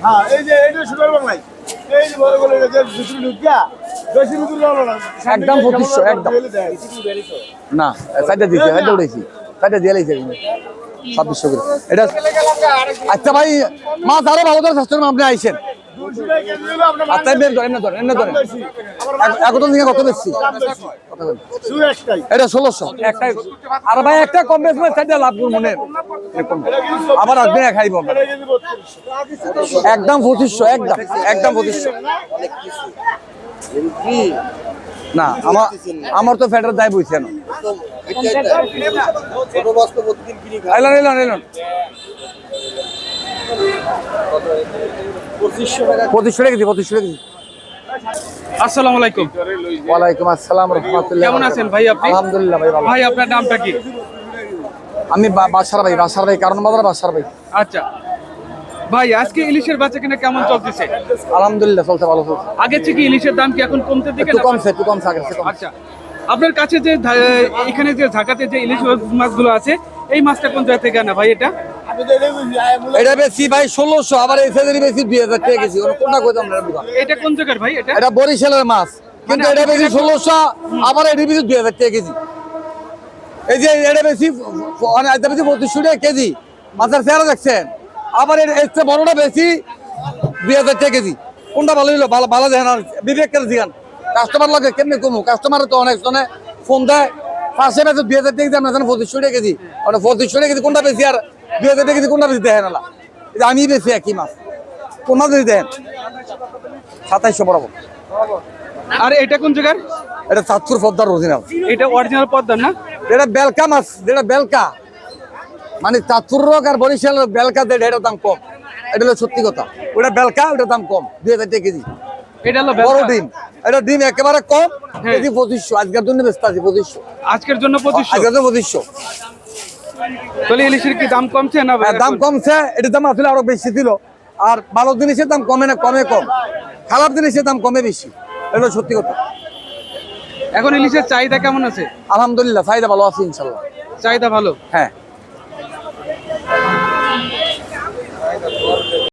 হ্যাঁ এই যে এইটা সুগার বাংলাই এই যে বড় বড় যে দুটো লুকিয়া বেশি দুটো হলো না একদম 2500 একদম না সাইডে দিছি সাইডে উড়াইছি সাইডে দিয়ে লাইছে 2600 করে এটা আচ্ছা ভাই মাছ আরো ভালো করে স্বাস্থ্যের আপনি আইছেন আচ্ছা বের ধরেন না ধরেন না ধরেন এখন থেকে কত বেশি এটা 1600 একটা আর ভাই একটা কম বেশি সাইডে লাভ করব মনে আবার আসবে খাইব একদম 2500 একদম একদম 2500 না আমার তো ফ্যাটের দায় বইছে না ছোট বস্তা প্রতিদিন কিনি খাই এলান 2500 টাকা দি 2500 টাকা দি আসসালামু আলাইকুম। ওয়ালাইকুম আসসালাম রাহমাতুল্লাহ। কেমন আছেন ভাই আপনি? আলহামদুলিল্লাহ ভাই ভালো। ভাই আপনার নামটা কি? আমি বাসার ভাই কারণ বাজার বাসার ভাই। আচ্ছা ভাই আজকে ইলিশের বেচাকেনা কেমন চলতেছে? আলহামদুলিল্লাহ চলছে ভালো চলছে। আগের থেকে ইলিশের দাম কি এখন কমতে দিকে একটু কমছে আগে থেকে। আচ্ছা আপনার কাছে যে এখানে যে ঢাকাতে যে ইলিশ মাছগুলো আছে এই মাছটা কোন জায়গা থেকে আনা ভাই এটা? এটা বেশি ভাই 1600 আবার এই সাইজের বেশি 2000 টাকা কেজি কোনটা কইতাম না দোকান এটা কোন জায়গার ভাই এটা? এটা বরিশালের মাছ কিন্তু এটা বেশি 1600 আবার এর বেশি 2000 টাকা কেজি এই যে এটা বেশি মানে এটা বেশি 3200 টাকা কেজি মাছের চেহারা দেখছেন আবার এর চেয়ে বড়টা বেশি 2000 টাকা কেজি কোনটা ভালো হলো ভালো দেখেন আর বিবেক করে দিগান কাস্টমার লাগে কেমনে কমু কাস্টমার তো অনেক জনে ফোন দেয় পাশে বেশি 2000 টাকা কেজি আমরা 2500 টাকা কেজি মানে 2500 টাকা কেজি কোনটা বেশি আর 2000 টাকা কেজি কোনটা বেশি দেখেন না আমি বেশি একই মাছ কোন মাছ যদি দেন 2700 বরাবর আর এটা কোন জায়গার? এটা চাঁদপুর পদ্মার অরিজিনাল এটা অরিজিনাল পদ্মা না? এটা বেলকা মাছ যেটা বেলকা মানে চাঁদপুর রোগ আর বরিশাল বেলকা এটার দাম কম এটা হলো সত্যি কথা ওটা বেলকা ওটার দাম কম 2000 টাকা কেজি এটা হলো বড় ডিম এটা ডিম একেবারে কম কেজি 2500 আজকের জন্য ব্যস্ত আছে 2500 আজকের জন্য 2500 আজকের জন্য 2500 তাহলে ইলিশের কি দাম কমছে না? দাম কমছে এটার দাম আসলে আরো বেশি ছিল আর ভালো জিনিসের দাম কমে না কম খারাপ জিনিসের দাম কমে বেশি এটা সত্যি কথা এখন ইলিশের চাহিদা কেমন আছে? আলহামদুলিল্লাহ চাহিদা ভালো আছে ইনশাল্লাহ চাহিদা ভালো। হ্যাঁ